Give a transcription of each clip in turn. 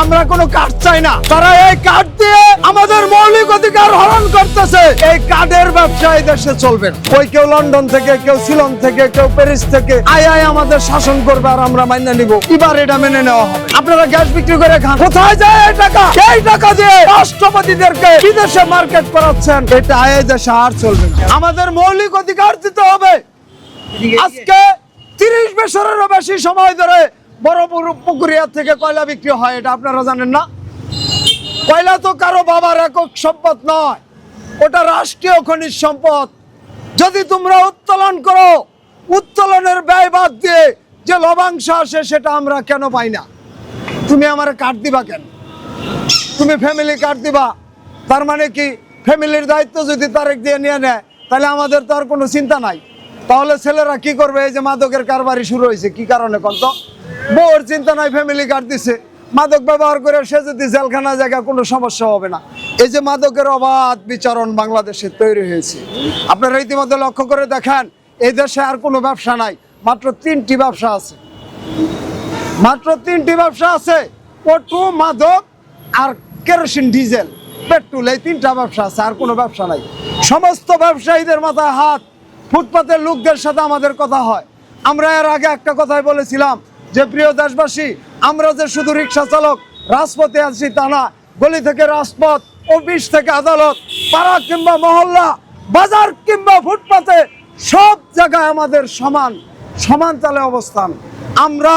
আমরা কোনো কার্ড চাই না। তারা এই কার্ড দিয়ে আমাদের মৌলিক অধিকার হরণ করতেছে। এই কার্ডের ব্যবসা এই দেশে চলবে না। ওই কেউ লন্ডন থেকে, কেউ সিলন থেকে, কেউ প্যারিস থেকে আয় আমাদের শাসন করবে আর আমরা মাইনা নিব। এবার এটা মেনে নেওয়া হবে। আপনারা গ্যাস বিক্রি করে খান, কোথায় যায় এই টাকা? এই টাকা দিয়ে রাষ্ট্রপতিদেরকে বিদেশে মার্কেট করাচ্ছেন। এটা এই দেশে আর চলবে না। আমাদের মৌলিক অধিকার দিতে হবে। আজকে 30 বছরেরও বেশি সময় ধরে বড় পুকুরিয়া থেকে কয়লা বিক্রি হয়, এটা আপনারা জানেন না? কয়লা তো কারো বাবার একক সম্পদ নয়, ওটা রাষ্ট্রীয় খনিজ সম্পদ। যদি তোমরা উত্তোলন করো, উত্তোলনের ব্যয় বাদ দিয়ে যে লভ্যাংশ আসে সেটা আমরা কেন পাই না? তুমি আমার কার্ড দিবা কেন? তুমি ফ্যামিলি কার্ড দিবা, তার মানে কি ফ্যামিলির দায়িত্ব যদি তারেক দিয়ে নিয়ে নেয় তাহলে আমাদের তো আর কোনো চিন্তা নাই। তাহলে ছেলেরা কি করবে? এই যে মাদকের কারবারি শুরু হয়েছে, কি কারণে কত? বউর চিন্তা নাই, ফ্যামিলি কার্ড দিছে, মাদক ব্যবহার করে সে যদি জেলখানা জায়গা কোনো সমস্যা হবে না। এই যে মাদকের অবাধ বিচরণ বাংলাদেশে তৈরি হয়েছে, আপনারা ইতিমধ্যে লক্ষ্য করে দেখেন এই দেশে আর কোনো ব্যবসা নাই, মাত্র 3টি ব্যবসা আছে। মাত্র 3টি ব্যবসা আছে, পটু, মাদক আর কেরোসিন, ডিজেল, পেট্রোল, এই 3টা ব্যবসা আছে, আর কোনো ব্যবসা নাই। সমস্ত ব্যবসায়ীদের মাথায় হাত। ফুটপাতের লোকদের সাথে আমাদের কথা হয়। আমরা এর আগে একটা কথাই বলেছিলাম যে প্রিয় দেশবাসী, আমরা যে শুধু রিক্সা চালক রাজপথে আছি তা না, গলি থেকে রাজপথ, অফিস থেকে আদালত, পাড়া কিংবা মহল্লা, বাজার কিংবা ফুটপাতে সব জায়গায় আমাদের সমান সমান তালে অবস্থান। আমরা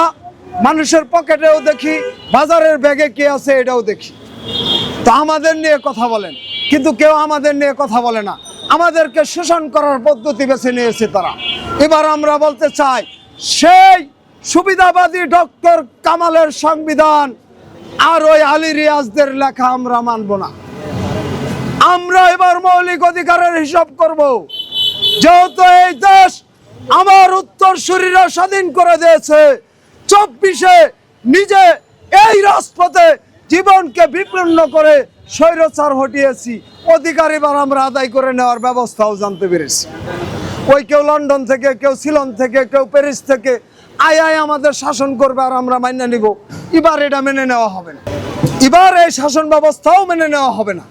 মানুষের পকেটেও দেখি, বাজারের ব্যাগে কি আছে এটাও দেখি। তো আমাদের নিয়ে কথা বলেন, কিন্তু কেউ আমাদের নিয়ে কথা বলে না। আমাদেরকে শোষণ করার পদ্ধতি বেছে নিয়েছে তারা। এবার আমরা বলতে চাই, সেই সুবিধাবাদী ডক্টর কামালের সংবিধান আর ওই আলী রিয়াজদের লেখা আমরা মানব না। আমরা এবার মৌলিক অধিকারের হিসাব করব। যেহেতু এই দেশ আমার উত্তরসূরিরা স্বাধীন করে দিয়েছে, 24-এ নিজে এই রাজপথে জীবনকে বিপন্ন করে স্বৈরাচার হটিয়েছি, অধিকার এবার আমরা আদায় করে নেওয়ার ব্যবস্থাও জানতে পেরেছি। ওই কেউ লন্ডন থেকে, কেউ সিলন থেকে, কেউ প্যারিস থেকে আয় আমাদের শাসন করবে আর আমরা মাইনা নিব। এবার এটা মেনে নেওয়া হবে না। এবার এই শাসন ব্যবস্থাও মেনে নেওয়া হবে না।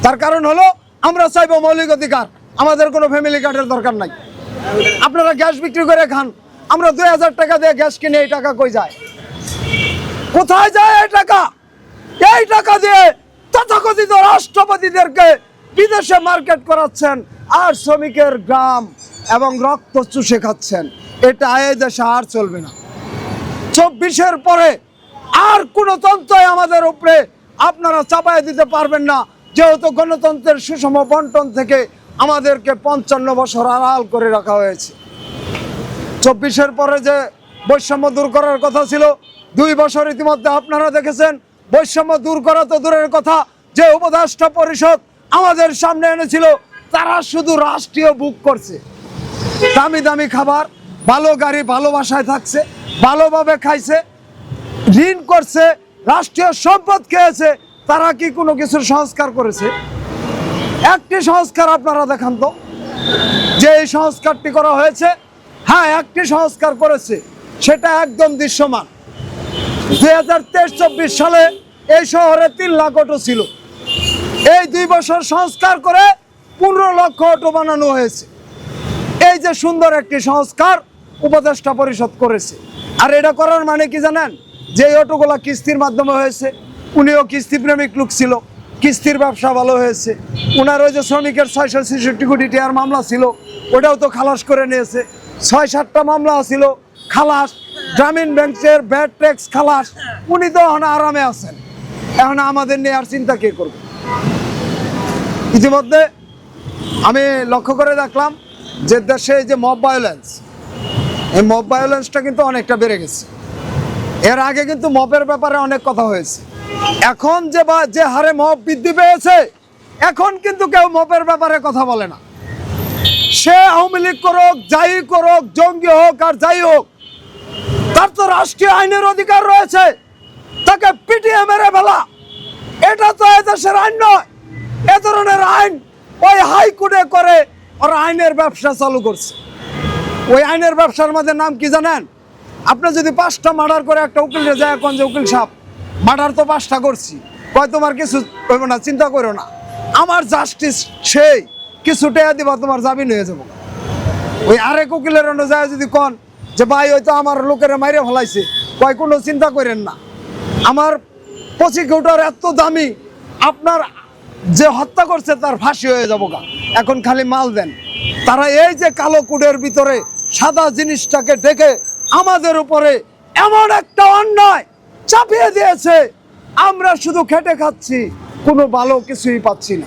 তার কারণ হলো আমরা চাইবো মৌলিক অধিকার। আমাদের কোনো ফ্যামিলি কার্ডের দরকার নাই। আপনারা গ্যাস বিক্রি করে খান, আমরা 2000 টাকা দিয়ে গ্যাস কিনে, এই টাকা কই যায়? কোথায় যায় এই টাকা? এই টাকা দিয়ে তথাকথিত রাষ্ট্রপতিদেরকে বিদেশে মার্কেট করাচ্ছেন আর শ্রমিকের গ্রাম এবং রক্ত চুষে খাচ্ছেন। এটা এই দেশে আর চলবে না। 24-এর পরে আর কোন তন্ত্রই আমাদের উপরে আপনারা চাপায় দিতে পারবেন না, যেহেতু গণতন্ত্রের সুষম বন্টন থেকে আমাদেরকে 55 বছর আড়াল করে রাখা হয়েছে। 24-এর পরে যে বৈষম্য দূর করার কথা ছিল, 2 বছর ইতিমধ্যে আপনারা দেখেছেন বৈষম্য দূর করা তো দূরের কথা, যে উপদেষ্টা পরিষদ আমাদের সামনে এনেছিল তারা শুধু রাষ্ট্রীয় বুক করছে, দামি দামি খাবার, ভালো গাড়ি, ভালো বাসায় থাকছে, ভালোভাবে খাইছে, ঋণ করছে, রাষ্ট্রীয় সম্পদ খেয়েছে। তারা কি কোনো কিছুর সংস্কার করেছে? একটি সংস্কার আপনারা দেখান তো, যে এই সংস্কারটি করা হয়েছে। হ্যাঁ, একটি সংস্কার করেছে, সেটা একদম দৃশ্যমান। 2023-24 সালে এই শহরে 3 লাখ অটো ছিল। এই 2 বছর সংস্কার করে 15 লক্ষ অটো বানানো হয়েছে। এই যে সুন্দর একটি সংস্কার উপদেষ্টা পরিষদ করেছে। আর এটা করার মানে কি জানেন? যে এই অটোগুলা কিস্তির মাধ্যমে হয়েছে, উনিও কিস্তি প্রেমিক লোক ছিল, কিস্তির ব্যবসা ভালো হয়েছে। ওনার ওই যে শ্রমিকের 666 কোটি টাকার মামলা ছিল, ওটাও তো খালাস করে নিয়েছে। 6-7টা মামলা ছিল, খালাস। গ্রামীণ ব্যাংকের ব্যাড ট্যাক্স খালাস। উনি তো এখন আরামে আছেন। এখন আমাদের নিয়ে আর চিন্তা কে করবে? ইতিমধ্যে আমি লক্ষ্য করে দেখলাম যে দেশে যে মব ভায়োলেন্স, এই মব ভায়োলেন্সটা কিন্তু অনেকটা বেড়ে গেছে। এর আগে কিন্তু মবের ব্যাপারে অনেক কথা হয়েছে। এখন যে হারে মব বৃদ্ধি পেয়েছে, এখন কিন্তু কেউ মবের ব্যাপারে কথা বলে না। সে আওয়ামী লীগ করুক, যাই করুক, জঙ্গি হোক আর যাই হোক, তার তো রাষ্ট্রীয় আইনের অধিকার রয়েছে। তাকে পিটিয়ে মেরে ফেলা, এটা তো এদেশের আইন নয়। এ ধরনের আইন ওই হাইকোর্টে করে ওরা আইনের ব্যবসা চালু করছে। ওই আইনের ব্যবসার মধ্যে নাম কি জানেন? আপনি যদি 5টা মার্ডার করে একটা উকিলরে যায়, কোন যে উকিল সাহেব মার্ডার তো 5টা করছি, কয় তোমার কিছু কইব না, চিন্তা করো না, আমার জাস্টিস সেই কিছু টাকা দিবা তোমার জামিন হয়ে যাবো। ওই আরেক উকিলের অনুযায়ী যদি কন যে ভাই হয়তো আমার লোকেরা মাইরে ফেলাইছে, কয় কোনো চিন্তা করেন না, আমার প্রসিকিউটর এত দামি, আপনার যে হত্যা করছে তার ফাঁসি হয়ে যাবো গা, এখন খালি মাল দেন। তারা এই যে কালো কুডের ভিতরে সাদা জিনিসটাকে ডেকে আমাদের উপরে এমন একটা অন্যায় চাপিয়ে দিয়েছে, আমরা শুধু খেটে খাচ্ছি, কোনো ভালো কিছুই পাচ্ছি না।